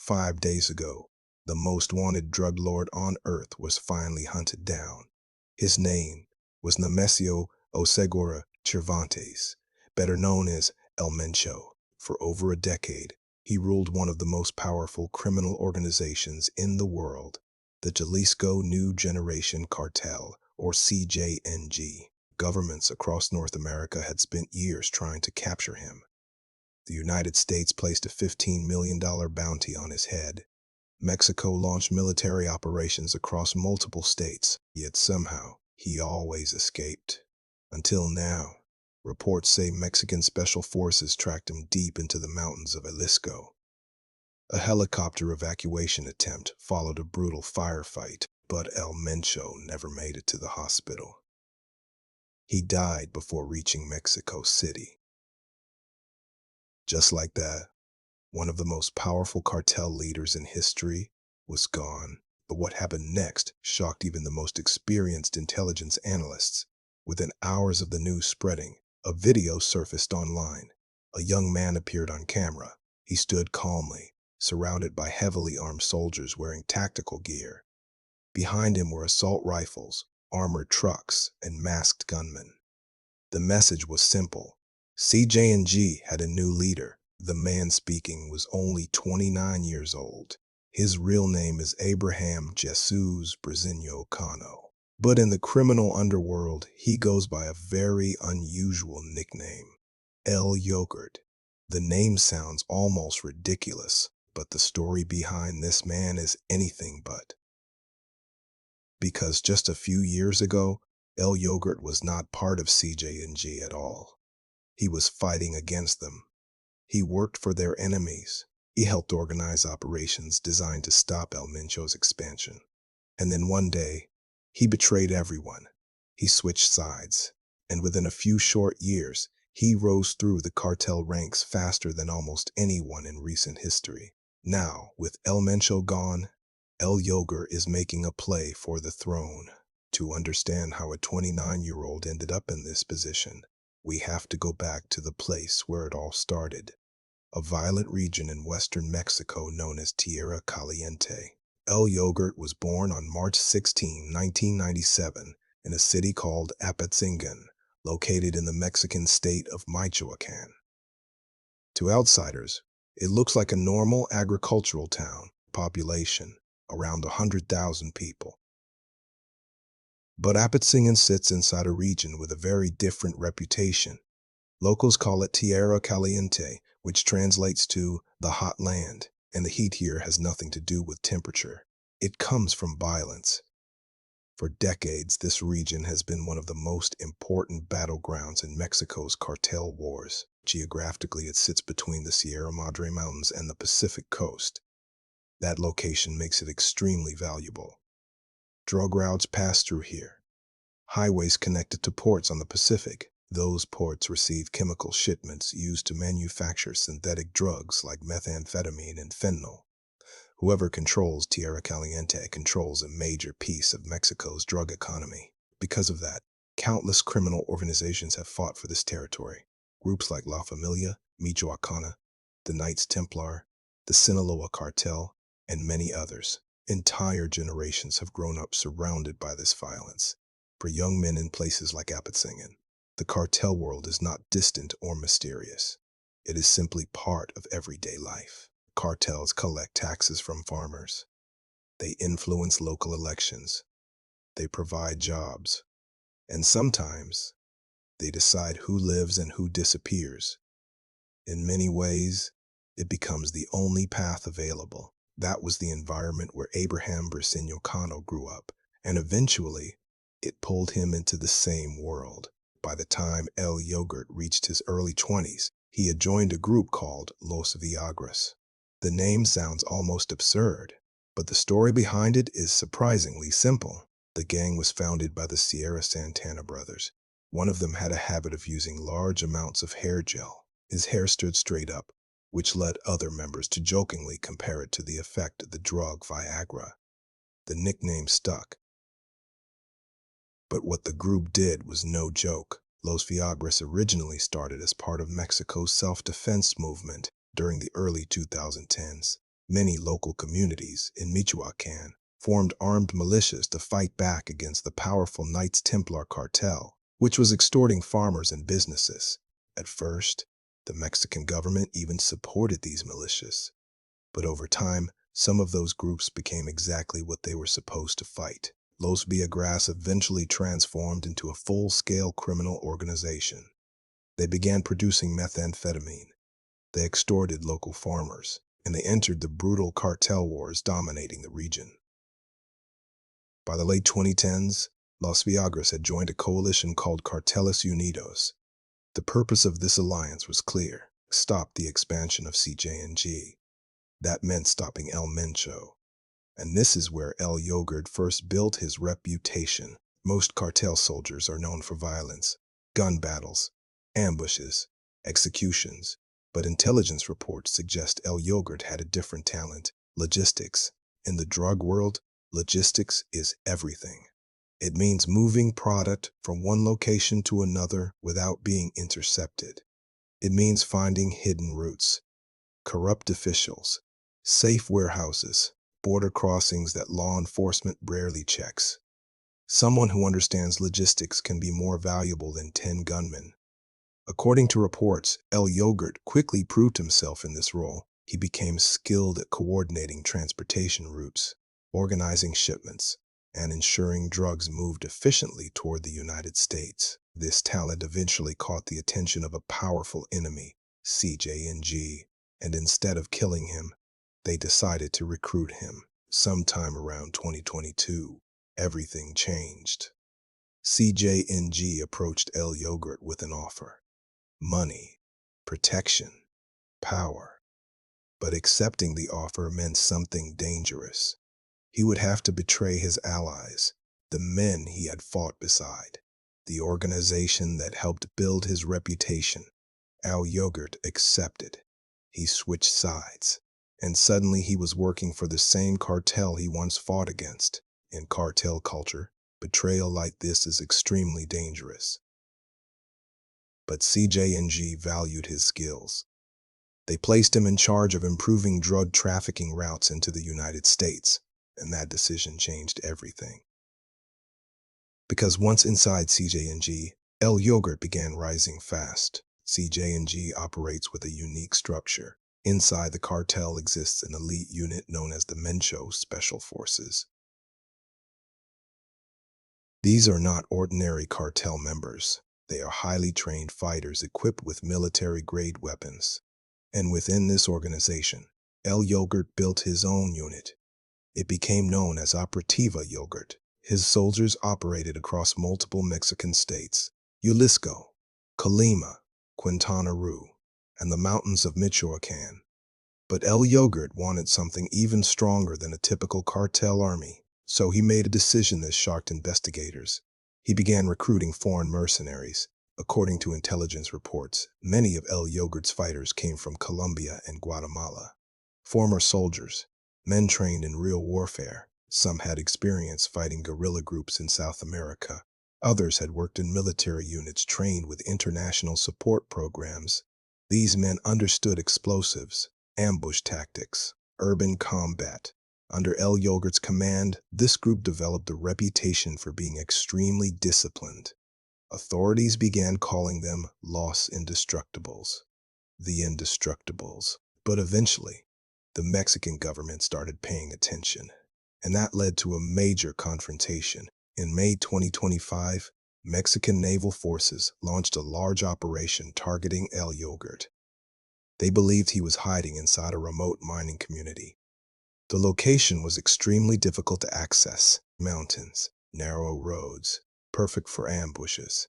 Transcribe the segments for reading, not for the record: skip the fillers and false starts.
5 days ago, the most wanted drug lord on earth was finally hunted down. His name was Nemesio Osegura Cervantes, better known as El Mencho. For over a decade, he ruled one of the most powerful criminal organizations in the world, the Jalisco New Generation Cartel, or CJNG. Governments across North America had spent years trying to capture him. The United States placed a $15 million bounty on his head. Mexico launched military operations across multiple states, yet somehow he always escaped. Until now, reports say Mexican special forces tracked him deep into the mountains of Jalisco. A helicopter evacuation attempt followed a brutal firefight, but El Mencho never made it to the hospital. He died before reaching Mexico City. Just like that, one of the most powerful cartel leaders in history was gone. But what happened next shocked even the most experienced intelligence analysts. Within hours of the news spreading, a video surfaced online. A young man appeared on camera. He stood calmly, surrounded by heavily armed soldiers wearing tactical gear. Behind him were assault rifles, armored trucks, and masked gunmen. The message was simple. CJNG had a new leader. The man speaking was only 29 years old. His real name is Abraham Jesús Briseño Cano. But in the criminal underworld, he goes by a very unusual nickname, El Yogurt. The name sounds almost ridiculous, but the story behind this man is anything but. Because just a few years ago, El Yogurt was not part of CJNG at all. He was fighting against them. He worked for their enemies. He helped organize operations designed to stop El Mencho's expansion. And then one day, he betrayed everyone. He switched sides. And within a few short years, he rose through the cartel ranks faster than almost anyone in recent history. Now, with El Mencho gone, El Yogurt is making a play for the throne. To understand how a 29-year-old ended up in this position, we have to go back to the place where it all started. A violent region in western Mexico known as Tierra Caliente. El Yogurt was born on March 16, 1997, in a city called Apatzingán, located in the Mexican state of Michoacán. To outsiders, it looks like a normal agricultural town, population around 100,000 people. But Apatzingán sits inside a region with a very different reputation. Locals call it Tierra Caliente, which translates to the hot land, and the heat here has nothing to do with temperature. It comes from violence. For decades, this region has been one of the most important battlegrounds in Mexico's cartel wars. Geographically, it sits between the Sierra Madre Mountains and the Pacific coast. That location makes it extremely valuable. Drug routes pass through here. Highways connected to ports on the Pacific. Those ports receive chemical shipments used to manufacture synthetic drugs like methamphetamine and fentanyl. Whoever controls Tierra Caliente controls a major piece of Mexico's drug economy. Because of that, countless criminal organizations have fought for this territory. Groups like La Familia, Michoacana, the Knights Templar, the Sinaloa Cartel, and many others. Entire generations have grown up surrounded by this violence. For young men in places like Apatzingán, the cartel world is not distant or mysterious. It is simply part of everyday life. Cartels collect taxes from farmers. They influence local elections. They provide jobs. And sometimes, they decide who lives and who disappears. In many ways, it becomes the only path available. That was the environment where Abraham Briseño Cano grew up, and eventually, it pulled him into the same world. By the time El Yogurt reached his early 20s, he had joined a group called Los Viagras. The name sounds almost absurd, but the story behind it is surprisingly simple. The gang was founded by the Sierra Santana brothers. One of them had a habit of using large amounts of hair gel. His hair stood straight up, which led other members to jokingly compare it to the effect of the drug Viagra. The nickname stuck. But what the group did was no joke. Los Viagras originally started as part of Mexico's self-defense movement during the early 2010s. Many local communities in Michoacan formed armed militias to fight back against the powerful Knights Templar cartel, which was extorting farmers and businesses. At first, the Mexican government even supported these militias. But over time, some of those groups became exactly what they were supposed to fight. Los Villagrás eventually transformed into a full-scale criminal organization. They began producing methamphetamine. They extorted local farmers, and they entered the brutal cartel wars dominating the region. By the late 2010s, Los Villagrás had joined a coalition called Carteles Unidos. The purpose of this alliance was clear: stop the expansion of CJNG. That meant stopping El Mencho. And this is where El Yogurt first built his reputation. Most cartel soldiers are known for violence, gun battles, ambushes, executions. But intelligence reports suggest El Yogurt had a different talent: logistics. In the drug world, logistics is everything. It means moving product from one location to another without being intercepted. It means finding hidden routes, corrupt officials, safe warehouses, border crossings that law enforcement rarely checks. Someone who understands logistics can be more valuable than 10 gunmen. According to reports, El Yogurt quickly proved himself in this role. He became skilled at coordinating transportation routes, organizing shipments, and ensuring drugs moved efficiently toward the United States. This talent eventually caught the attention of a powerful enemy, CJNG, and instead of killing him, they decided to recruit him. Sometime around 2022, everything changed. CJNG approached El Yogurt with an offer: money, protection, power. But accepting the offer meant something dangerous. He would have to betray his allies, the men he had fought beside, the organization that helped build his reputation. El Yogurt accepted. He switched sides, and suddenly he was working for the same cartel he once fought against. In cartel culture, betrayal like this is extremely dangerous. But CJNG valued his skills. They placed him in charge of improving drug trafficking routes into the United States, and that decision changed everything. Because once inside CJNG, El Yogurt began rising fast. CJNG operates with a unique structure. Inside the cartel exists an elite unit known as the Mencho Special Forces. These are not ordinary cartel members. They are highly trained fighters equipped with military-grade weapons. And within this organization, El Yogurt built his own unit. It became known as Operativa Yogurt. His soldiers operated across multiple Mexican states: Jalisco, Colima, Quintana Roo, and the mountains of Michoacan. But El Yogurt wanted something even stronger than a typical cartel army, so he made a decision that shocked investigators. He began recruiting foreign mercenaries. According to intelligence reports, many of El Yogurt's fighters came from Colombia and Guatemala. Former soldiers, men trained in real warfare. Some had experience fighting guerrilla groups in South America. Others had worked in military units trained with international support programs. These men understood explosives, ambush tactics, urban combat. Under El Yogurt's command, this group developed a reputation for being extremely disciplined. Authorities began calling them Los Indestructibles, the Indestructibles. But eventually, the Mexican government started paying attention, and that led to a major confrontation. In May 2025, Mexican naval forces launched a large operation targeting El Yogurt. They believed he was hiding inside a remote mining community. The location was extremely difficult to access: mountains, narrow roads, perfect for ambushes.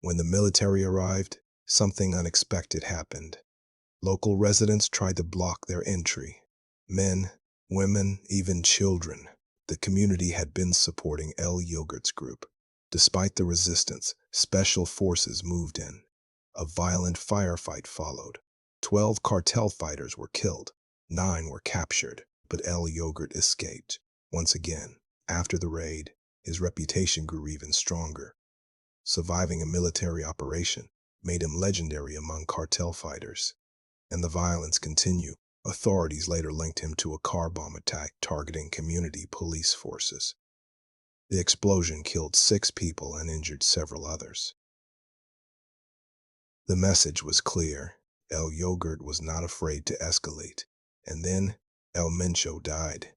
When the military arrived, something unexpected happened. Local residents tried to block their entry. Men, women, even children. The community had been supporting El Yogurt's group. Despite the resistance, special forces moved in. A violent firefight followed. 12 cartel fighters were killed. 9 were captured, but El Yogurt escaped. Once again, after the raid, his reputation grew even stronger. Surviving a military operation made him legendary among cartel fighters. And the violence continued. Authorities later linked him to a car bomb attack targeting community police forces. The explosion killed 6 people and injured several others. The message was clear. El Yogurt was not afraid to escalate. And then El Mencho died.